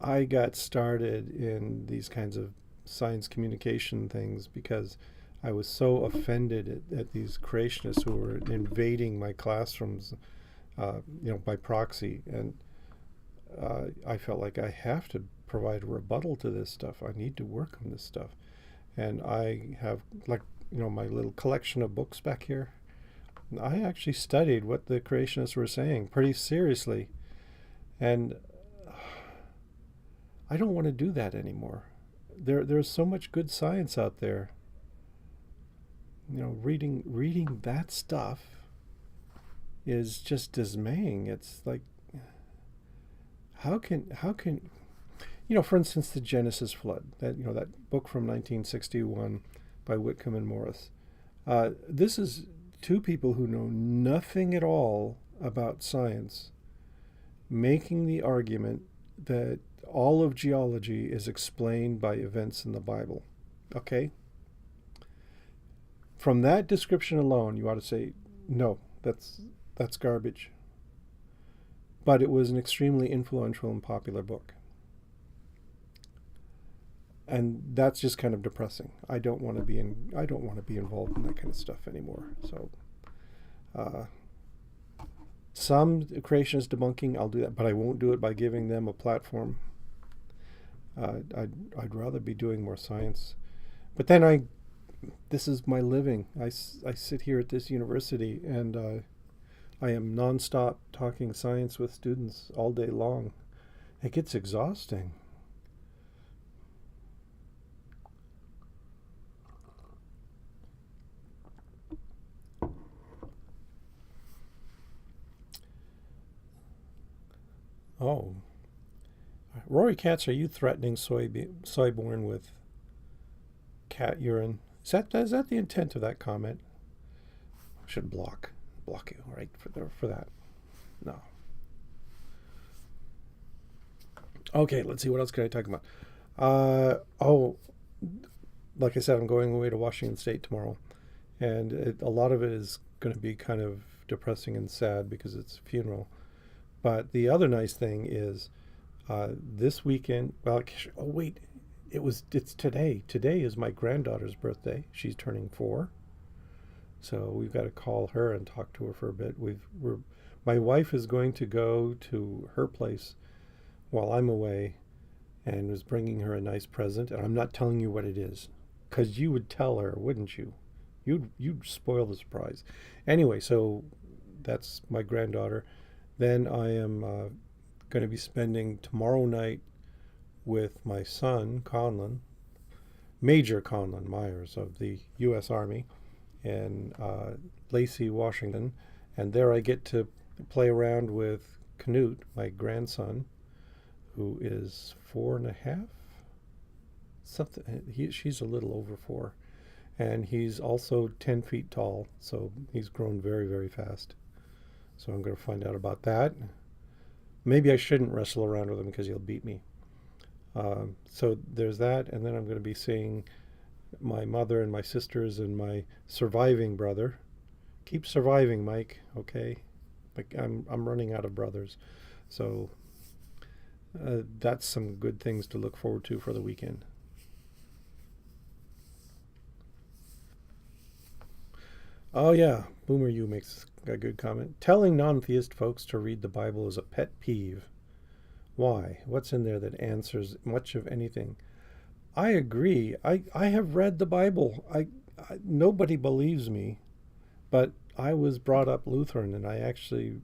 I got started in these kinds of science communication things because I was so offended at these creationists who were invading my classrooms, by proxy, and I felt like I have to provide a rebuttal to this stuff. I need to work on this stuff, and I have my little collection of books back here. I actually studied what the creationists were saying pretty seriously, and I don't want to do that anymore. There's so much good science out there. Reading that stuff is just dismaying. It's like, how can for instance, the Genesis flood, that book from 1961 by Whitcomb and Morris. This is two people who know nothing at all about science making the argument that all of geology is explained by events in the Bible. Okay? From that description alone, you ought to say, no, that's garbage. But it was an extremely influential and popular book. and that's just kind of depressing. I don't want to be involved in that kind of stuff anymore. So some creationist debunking, I'll do that, but I won't do it by giving them a platform. I'd rather be doing more science. But then this is my living. I sit here at this university, and I am nonstop talking science with students all day long. It gets exhausting. Oh, Rory Katz, are you threatening soyborn with cat urine? Is that the intent of that comment? I should block you, right, for that. No. Okay, let's see, what else can I talk about? Like I said, I'm going away to Washington State tomorrow, and a lot of it is going to be kind of depressing and sad because it's a funeral. But the other nice thing is this weekend. Well, oh wait, it's today. Today is my granddaughter's birthday. She's turning 4, so we've got to call her and talk to her for a bit. My wife is going to go to her place while I'm away, and was bringing her a nice present. And I'm not telling you what it is, because you would tell her, wouldn't you? You'd spoil the surprise. Anyway, so that's my granddaughter. Then I am going to be spending tomorrow night with my son, Conlon, Major Conlon Myers of the U.S. Army, in Lacey, Washington. And there I get to play around with Canute, my grandson, who is 4.5. She's a little over 4. And he's also 10 feet tall, so he's grown very, very fast. So I'm going to find out about that. Maybe I shouldn't wrestle around with him because he'll beat me. So there's that, and then I'm going to be seeing my mother and my sisters and my surviving brother. Keep surviving, Mike, okay? Like I'm running out of brothers. So that's some good things to look forward to for the weekend. Oh yeah, Boomer U makes a good comment. Telling non-theist folks to read the Bible is a pet peeve. Why? What's in there that answers much of anything? I agree. I have read the Bible. Nobody believes me, but I was brought up Lutheran, and I actually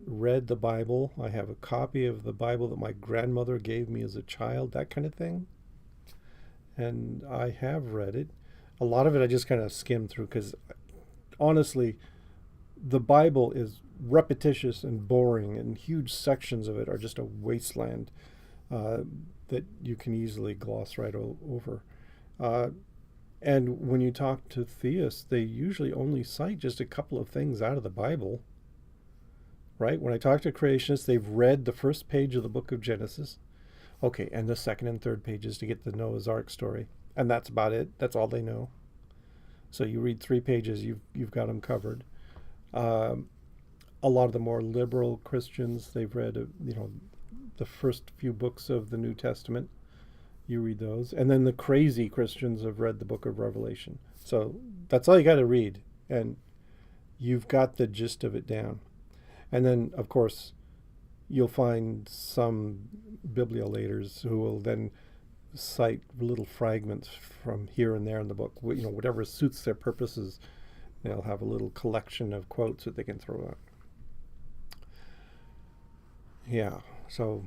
read the Bible. I have a copy of the Bible that my grandmother gave me as a child, that kind of thing. And I have read it. A lot of it I just kind of skimmed through because, honestly, the Bible is repetitious and boring, and huge sections of it are just a wasteland that you can easily gloss right over. And when you talk to theists, they usually only cite just a couple of things out of the Bible, right? When I talk to creationists, they've read the first page of the book of Genesis. Okay, and the second and third pages to get the Noah's Ark story. And that's about it. That's all they know. So you read 3 pages, you've got them covered. A lot of the more liberal Christians, they've read, the first few books of the New Testament. You read those. And then the crazy Christians have read the book of Revelation. So that's all you got to read. And you've got the gist of it down. And then, of course, you'll find some bibliolators who will then cite little fragments from here and there in the book. Whatever suits their purposes, they'll have a little collection of quotes that they can throw out. Yeah, so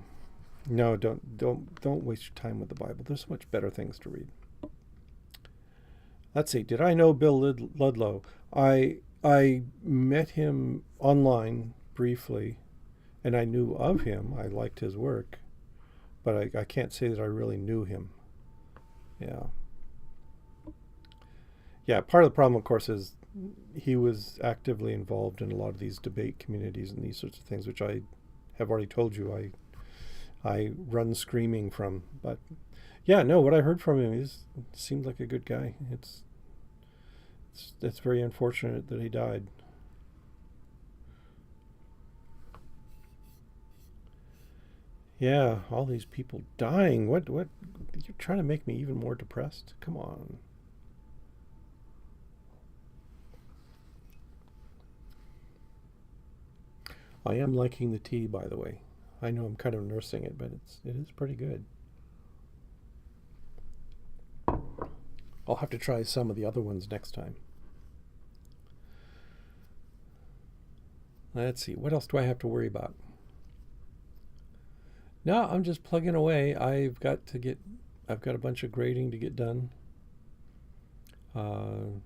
no, don't waste your time with the Bible. There's so much better things to read. Let's see. Did I know Bill Ludlow? I met him online briefly, and I knew of him. I liked his work, but I can't say that I really knew him. Yeah, part of the problem, of course, is he was actively involved in a lot of these debate communities and these sorts of things, which I have already told you I run screaming from. But yeah, no, what I heard from him seemed like a good guy. It's very unfortunate that he died. Yeah, all these people dying. What? You're trying to make me even more depressed? Come on. I am liking the tea, by the way. I know I'm kind of nursing it, but it is pretty good. I'll have to try some of the other ones next time. Let's see. What else do I have to worry about? No, I'm just plugging away. I've got a bunch of grading to get done. Uh,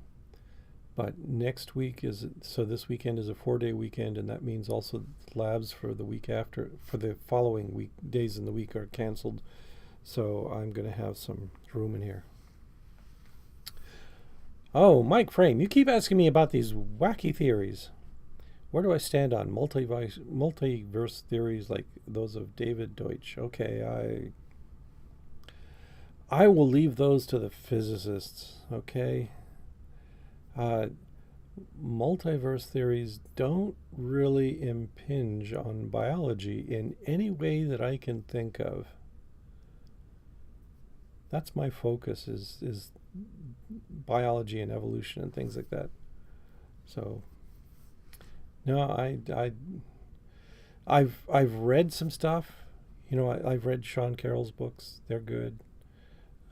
but next week is so this weekend is a 4-day weekend, and that means also labs for the week after, for the following week days in the week are canceled. So I'm going to have some room in here. Oh, Mike Frame, you keep asking me about these wacky theories. Where do I stand on multiverse theories like those of David Deutsch? Okay, I will leave those to the physicists. Okay, uh, multiverse theories don't really impinge on biology in any way that I can think of. That's my focus is biology and evolution and things like that. So no, I've read some stuff. You know, I've read Sean Carroll's books. They're good.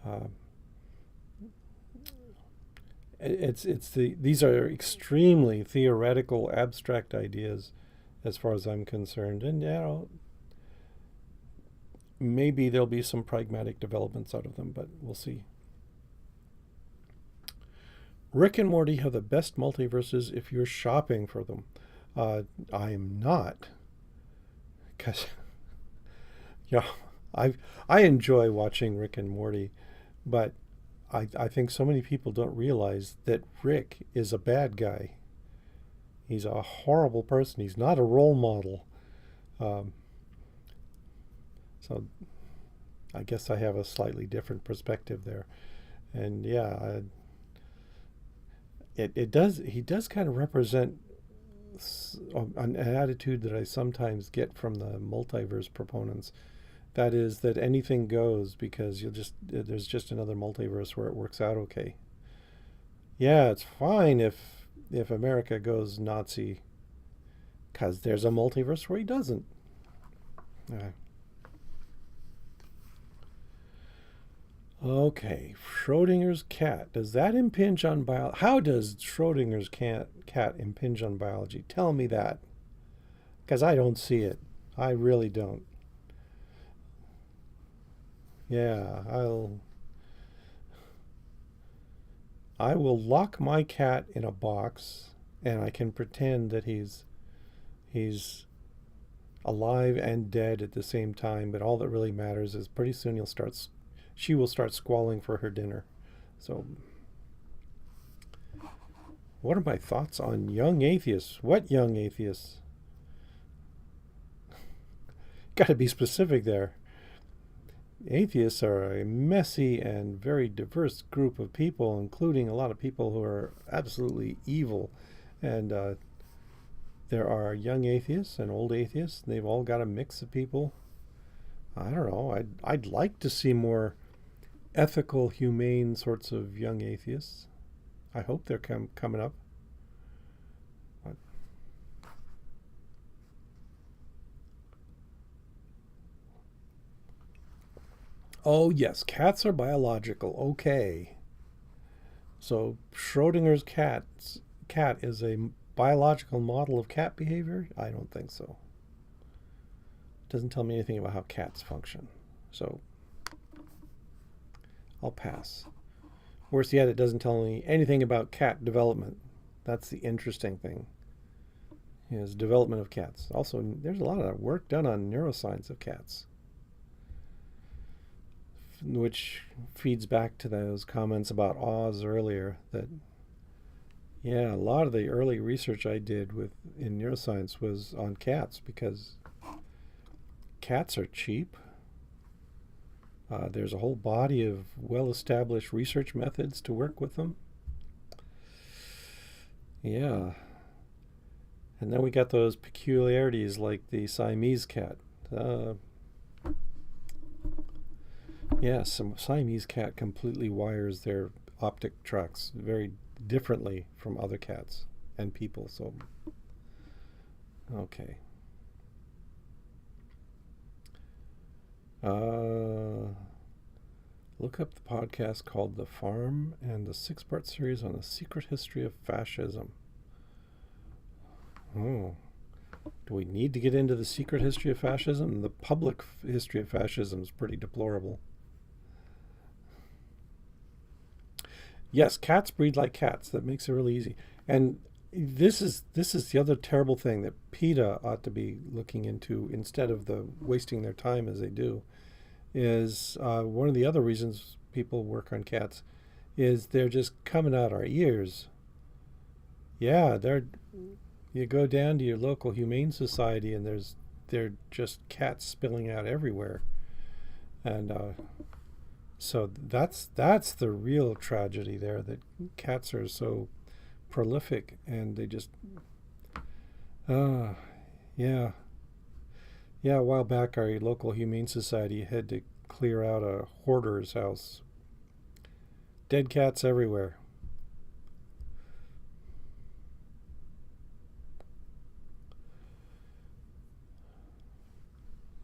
Uh, it's these are extremely theoretical, abstract ideas, as far as I'm concerned. And you know, maybe there'll be some pragmatic developments out of them, but we'll see. Rick and Morty have the best multiverses if you're shopping for them. I am not, because yeah, I enjoy watching Rick and Morty, but I think so many people don't realize that Rick is a bad guy. He's a horrible person. He's not a role model. Um, so I guess I have a slightly different perspective there. And yeah, it does. He does kind of represent an attitude that I sometimes get from the multiverse proponents. That is that anything goes because you'll just there's just another multiverse where it works out okay. Yeah, it's fine if America goes Nazi because there's a multiverse where he doesn't. Uh, okay, Schrodinger's cat. Does that impinge on biology? How does Schrodinger's cat impinge on biology? Tell me that, because I don't see it. I really don't. Yeah, I will lock my cat in a box, and I can pretend that he's alive and dead at the same time. But all that really matters is pretty soon she will start squalling for her dinner. So, what are my thoughts on young atheists? What young atheists? Got to be specific there. Atheists are a messy and very diverse group of people, including a lot of people who are absolutely evil. And there are young atheists and old atheists. And they've all got a mix of people. I don't know. I'd like to see more ethical, humane sorts of young atheists. I hope they're coming up. But oh yes, cats are biological. Okay. So Schrodinger's cat is a biological model of cat behavior? I don't think so. It doesn't tell me anything about how cats function. So I'll pass. Worse yet, it doesn't tell me anything about cat development. That's the interesting thing. Is development of cats. Also, there's a lot of work done on neuroscience of cats, which feeds back to those comments about Oz earlier. That yeah, a lot of the early research I did with in neuroscience was on cats because cats are cheap. There's a whole body of well-established research methods to work with them. Yeah, and then we got those peculiarities like the Siamese cat. Yeah, some Siamese cat completely wires their optic tracts very differently from other cats and people. So, okay. Uh, Look up the podcast called The Farm and the 6-part series on the secret history of fascism. Oh, do we need to get into the secret history of fascism? The public history of fascism is pretty deplorable. Yes, cats breed like cats. That makes it really easy. And this is the other terrible thing that PETA ought to be looking into instead of the wasting their time as they do. Is one of the other reasons people work on cats is they're just coming out our ears. Yeah, they're you go down to your local humane society and they're just cats spilling out everywhere, and so that's the real tragedy there. That cats are so prolific and they just uh yeah yeah. A while back, our local humane society had to clear out a hoarder's house. Dead cats everywhere.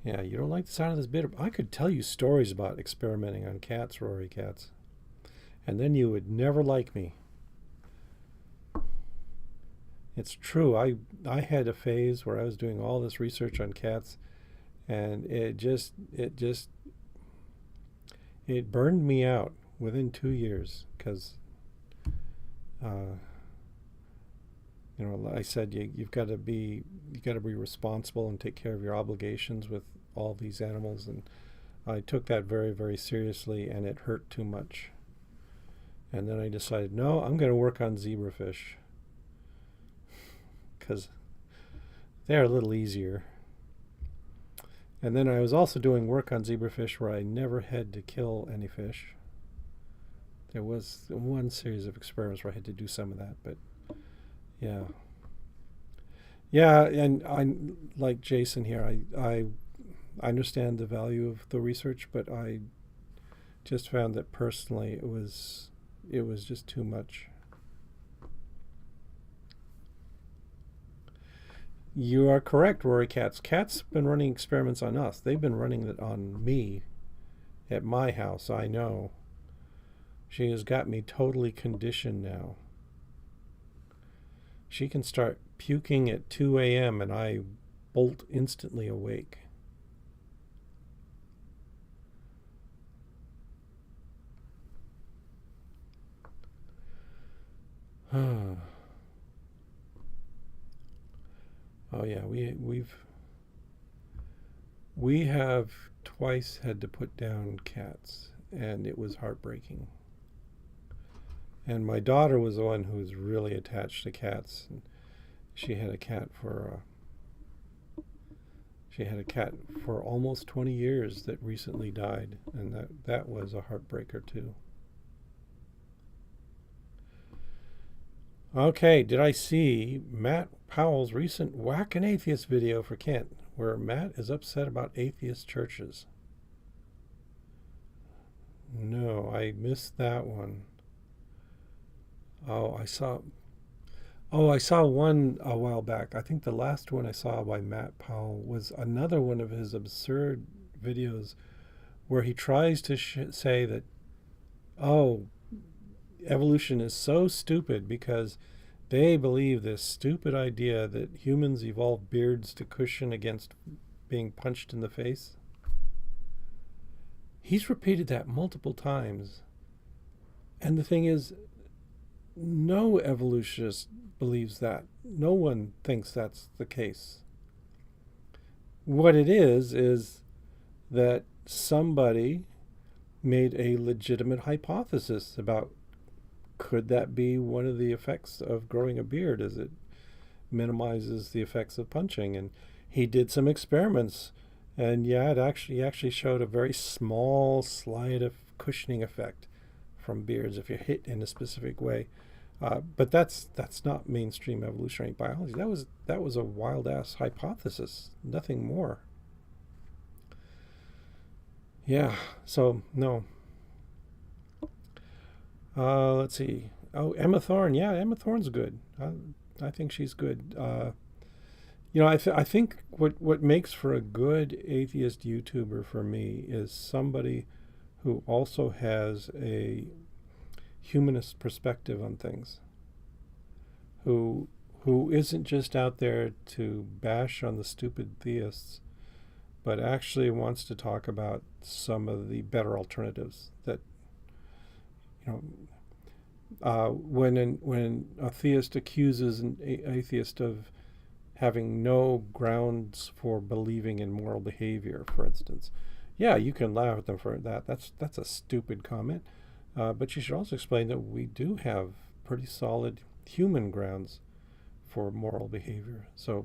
Yeah, you don't like the sound of this bit. I could tell you stories about experimenting on cats, Rory cats, and then you would never like me. It's true. I had a phase where I was doing all this research on cats, and it burned me out within 2 years because uh, I said you got to be responsible and take care of your obligations with all these animals, and I took that very very seriously, and it hurt too much. And then I decided, no, I'm going to work on zebrafish because they're a little easier. And then I was also doing work on zebrafish where I never had to kill any fish. There was one series of experiments where I had to do some of that, but yeah. Yeah, and I like Jason here. I understand the value of the research, but I just found that personally it was just too much. You are correct, Rory Katz. Kat's been running experiments on us. They've been running it on me at my house, I know. She has got me totally conditioned now. She can start puking at 2 a.m. and I bolt instantly awake. Oh yeah, we have twice had to put down cats, and it was heartbreaking. And my daughter was the one who was really attached to cats. And she had a cat for almost 20 years that recently died, and that was a heartbreaker too. Okay, did I see Matt Powell's recent Whack an Atheist video for Kent, where Matt is upset about atheist churches? No, I missed that one. Oh, I saw. Oh, I saw one a while back. I think the last one I saw by Matt Powell was another one of his absurd videos where he tries to say that, oh, evolution is so stupid because they believe this stupid idea that humans evolved beards to cushion against being punched in the face. He's repeated that multiple times. And the thing is, no evolutionist believes that. No one thinks that's the case. What it is that somebody made a legitimate hypothesis about could that be one of the effects of growing a beard, as it minimizes the effects of punching. And he did some experiments, and yeah, he actually showed a very small slight of cushioning effect from beards if you're hit in a specific way. But that's not mainstream evolutionary biology. That was a wild ass hypothesis, nothing more. Yeah. So no. Let's see. Oh, Emma Thorne. Yeah, Emma Thorne's good. I think she's good. I think what makes for a good atheist YouTuber for me is somebody who also has a humanist perspective on things, who who isn't just out there to bash on the stupid theists, but actually wants to talk about some of the better alternatives. That you know, when a theist accuses an atheist of having no grounds for believing in moral behavior, for instance, yeah, you can laugh at them for that. That's a stupid comment. But you should also explain that we do have pretty solid human grounds for moral behavior. So,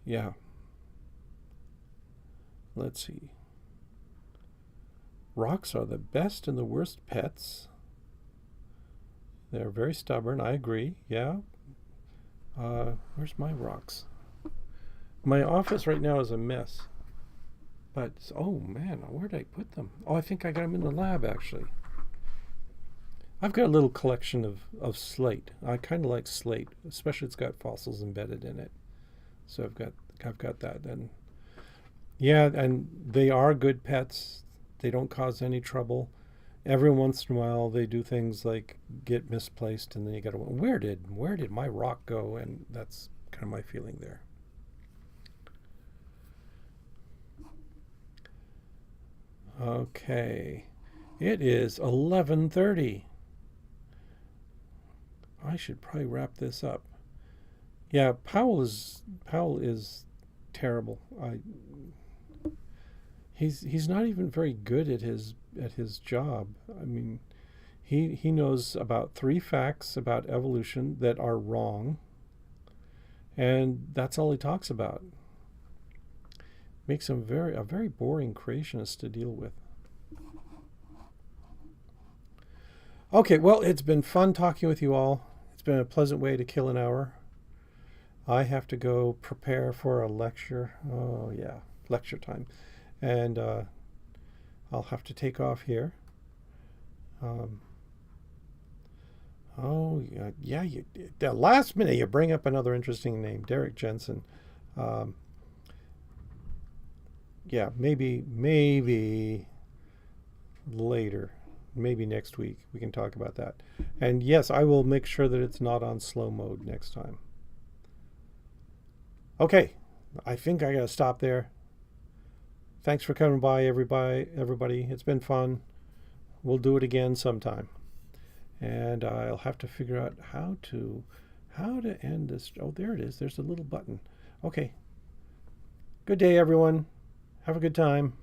yeah, let's see. Rocks are the best and the worst pets. They're very stubborn. I agree. Yeah. Where's my rocks? My office right now is a mess. But, oh man, where did I put them? Oh, I think I got them in the lab actually. I've got a little collection of slate. I kind of like slate, especially it's got fossils embedded in it. So I've got that. And yeah, and they are good pets. They don't cause any trouble. Every once in a while, they do things like get misplaced, and then you got to where did my rock go? And that's kind of my feeling there. Okay, it is 11:30. I should probably wrap this up. Yeah, Powell is terrible. He's not even very good at his job. I mean, he knows about 3 facts about evolution that are wrong, and that's all he talks about. Makes him a very boring creationist to deal with. Okay, well, it's been fun talking with you all. It's been a pleasant way to kill an hour. I have to go prepare for a lecture. Oh yeah, lecture time, and I'll have to take off here. Um, oh yeah. The last minute you bring up another interesting name, Derek Jensen. Um, yeah, maybe later, maybe next week we can talk about that. And yes, I will make sure that it's not on slow mode next time. Okay, I think I gotta stop there. Thanks for coming by, everybody. It's been fun. We'll do it again sometime. And I'll have to figure out how to end this. Oh, there it is. There's a little button. Okay. Good day, everyone. Have a good time.